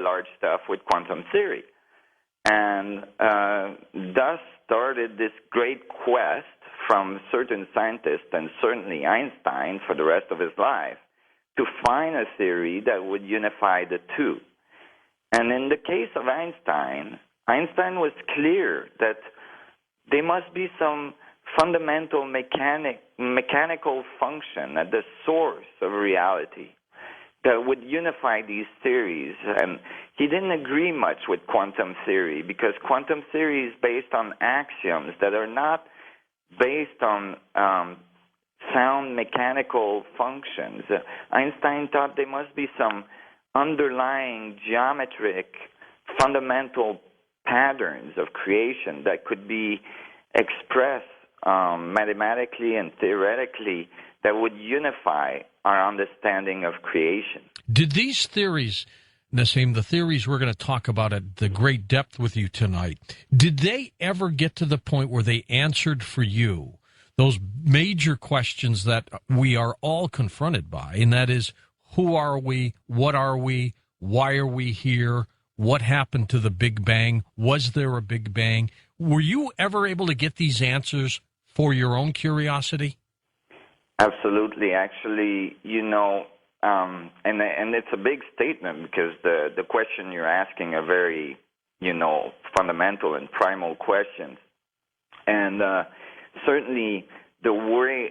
large stuff with quantum theory. And thus started this great quest from certain scientists, and certainly Einstein for the rest of his life, to find a theory that would unify the two. And in the case of Einstein, Einstein was clear that there must be some fundamental mechanical function at the source of reality that would unify these theories. And he didn't agree much with quantum theory because quantum theory is based on axioms that are not based on sound mechanical functions. Einstein thought there must be some underlying geometric fundamental patterns of creation that could be expressed mathematically and theoretically that would unify our understanding of creation. Did these theories, Nassim, the theories we're going to talk about at the great depth with you tonight, did they ever get to the point where they answered for you those major questions that we are all confronted by, and that is, who are we, what are we, why are we here, what happened to the Big Bang, was there a Big Bang? Were you ever able to get these answers for your own curiosity? Absolutely. Actually, and it's a big statement because the question you're asking are very, fundamental and primal questions. And certainly the way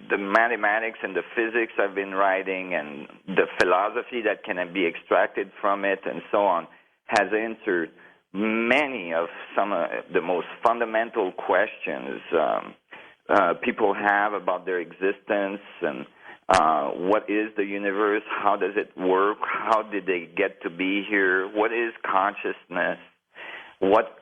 the mathematics and the physics I've been writing and the philosophy that can be extracted from it and so on has answered many of some of the most fundamental questions people have about their existence and what is the universe, how does it work, how did they get to be here, what is consciousness, what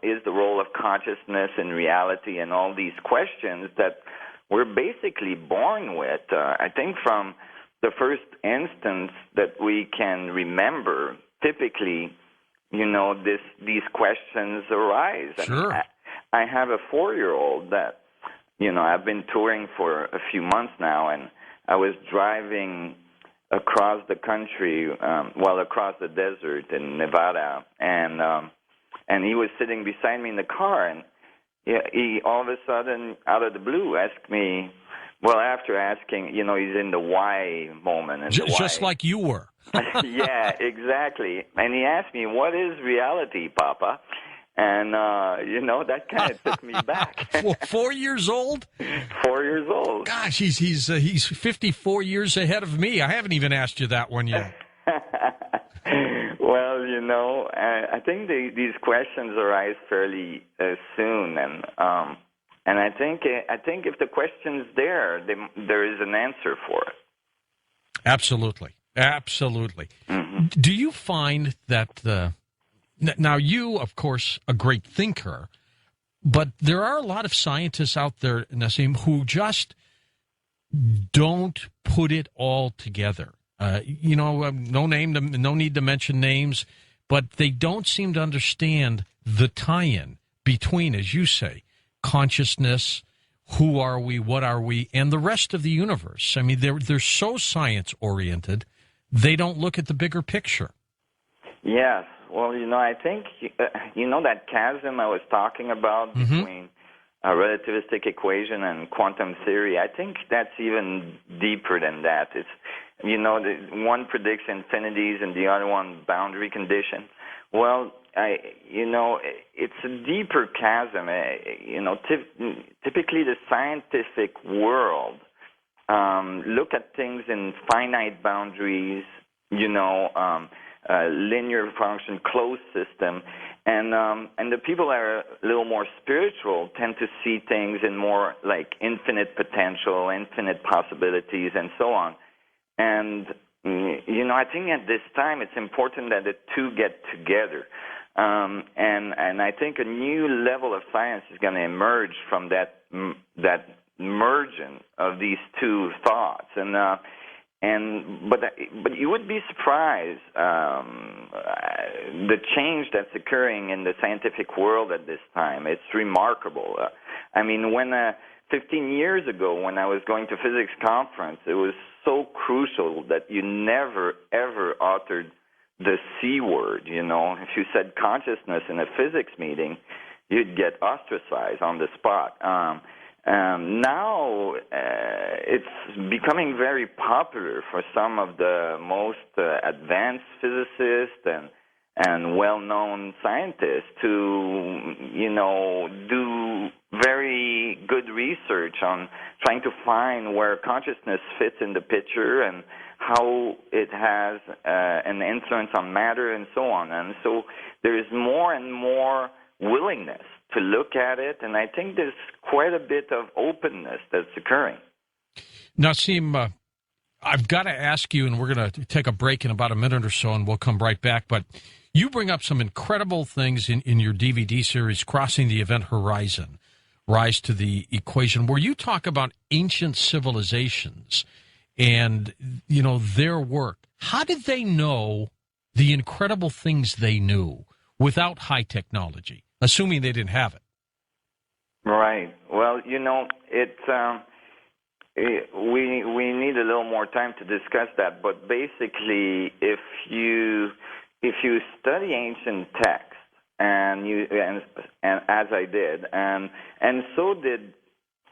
is the role of consciousness in reality, and all these questions that we're basically born with. I think from the first instance that we can remember, typically, these questions arise. Sure. I have a 4-year-old that, I've been touring for a few months now, and I was driving across the country, across the desert in Nevada, and he was sitting beside me in the car, and he all of a sudden, out of the blue, asked me, well, after asking, he's in the why moment. And just like you were. Yeah, exactly. And he asked me, what is reality, Papa? And, that kind of took me back. 4 years old? 4 years old. Gosh, he's 54 years ahead of me. I haven't even asked you that one yet. Well, I think these questions arise fairly soon, and I think if the question's there is an answer for it. Absolutely. Mm-hmm. Do you find that now you, of course, a great thinker, but there are a lot of scientists out there, Nassim, who just don't put it all together. No need to mention names, but they don't seem to understand the tie-in between, as you say, consciousness, who are we, what are we, and the rest of the universe. I mean, they're so science-oriented, they don't look at the bigger picture. Yes. Well, I think, that chasm I was talking about between a relativistic equation and quantum theory, I think that's even deeper than that. It's, one predicts infinities and the other one boundary condition. Well, it's a deeper chasm. Typically the scientific world look at things in finite boundaries, linear function, closed system, and the people that are a little more spiritual tend to see things in more like infinite potential, infinite possibilities, and so on. And I think at this time it's important that the two get together, and I think a new level of science is going to emerge from that merging of these two thoughts, but you would be surprised the change that's occurring in the scientific world at this time. It's remarkable. When 15 years ago, when I was going to physics conference, it was so crucial that you never, ever uttered the C word. If you said consciousness in a physics meeting, you'd get ostracized on the spot. Now it's becoming very popular for some of the most advanced physicists and well-known scientists to, do very good research on trying to find where consciousness fits in the picture and how it has an influence on matter and so on. And so there is more and more willingness to look at it, and I think there's quite a bit of openness that's occurring. Nassim, I've got to ask you, and we're going to take a break in about a minute or so, and we'll come right back, but you bring up some incredible things in your DVD series, Crossing the Event Horizon, Rise to the Equation, where you talk about ancient civilizations and, their work. How did they know the incredible things they knew without high technology, assuming they didn't have it? Right. Well, we need a little more time to discuss that. But basically, if you study ancient texts, and as I did, and so did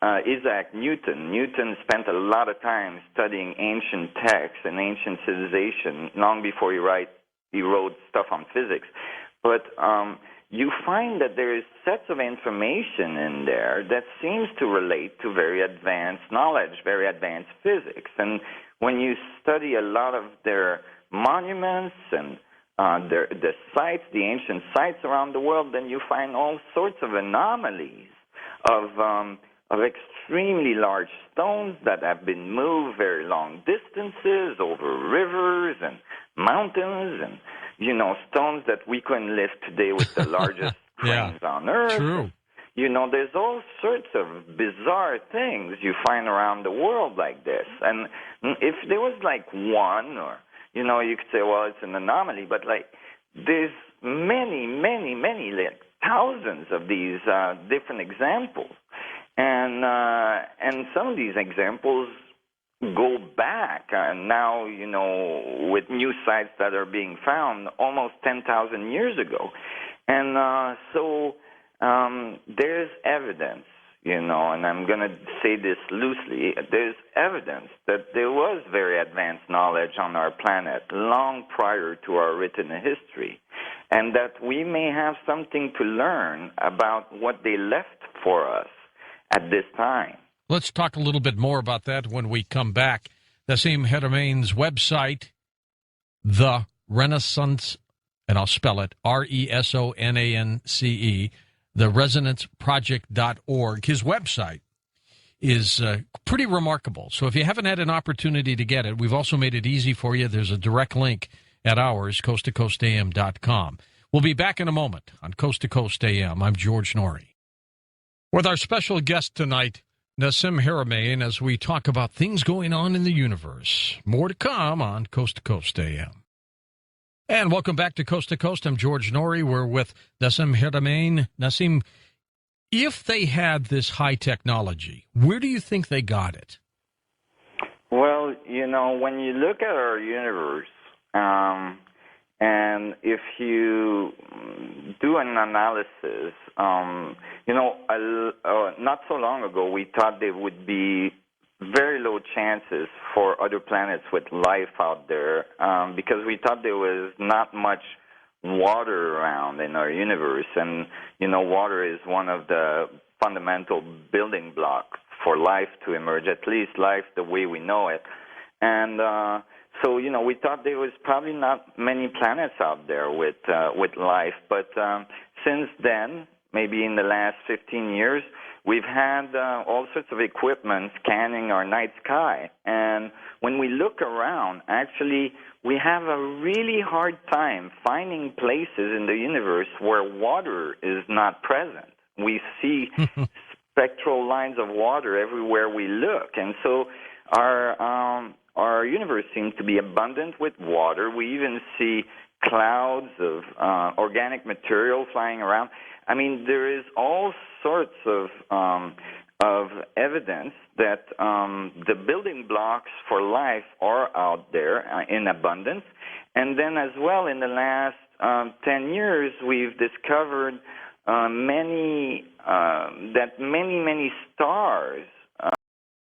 Isaac Newton. Newton spent a lot of time studying ancient texts and ancient civilization long before he wrote stuff on physics. But you find that there is sets of information in there that seems to relate to very advanced knowledge, very advanced physics. And when you study a lot of their monuments and the sites, the ancient sites around the world, then you find all sorts of anomalies of extremely large stones that have been moved very long distances over rivers and mountains and, stones that we couldn't lift today with the largest cranes on Earth. True. There's all sorts of bizarre things you find around the world like this. And if there was like one or, you could say, well, it's an anomaly, but there's many, many, many, thousands of these different examples. And some of these examples go back now, with new sites that are being found almost 10,000 years ago. And so there's evidence, and I'm going to say this loosely, there's evidence that there was very advanced knowledge on our planet long prior to our written history, and that we may have something to learn about what they left for us at this time. Let's talk a little bit more about that when we come back. Nassim Haramein's website, The Renaissance, and I'll spell it, RESONANCE, theresonanceproject.org. His website is pretty remarkable. So if you haven't had an opportunity to get it, we've also made it easy for you. There's a direct link at ours, coasttocoastam.com. We'll be back in a moment on Coast to Coast AM. I'm George Norrie. With our special guest tonight, Nassim Haramein, as we talk about things going on in the universe. More to come on Coast to Coast AM. And welcome back to Coast. I'm George Norrie. We're with Nassim Haramein. Nassim, if they had this high technology, where do you think they got it? Well, when you look at our universe, and if you do an analysis, not so long ago we thought there would be very low chances for other planets with life out there because we thought there was not much water around in our universe. And, water is one of the fundamental building blocks for life to emerge, at least life the way we know it. And so, we thought there was probably not many planets out there with life. But since then, maybe in the last 15 years, we've had all sorts of equipment scanning our night sky. And when we look around, actually, we have a really hard time finding places in the universe where water is not present. We see spectral lines of water everywhere we look. And so our universe seems to be abundant with water. We even see clouds of organic material flying around. I mean, there is all sorts of evidence that the building blocks for life are out there in abundance. And then as well, in the last 10 years, we've discovered many stars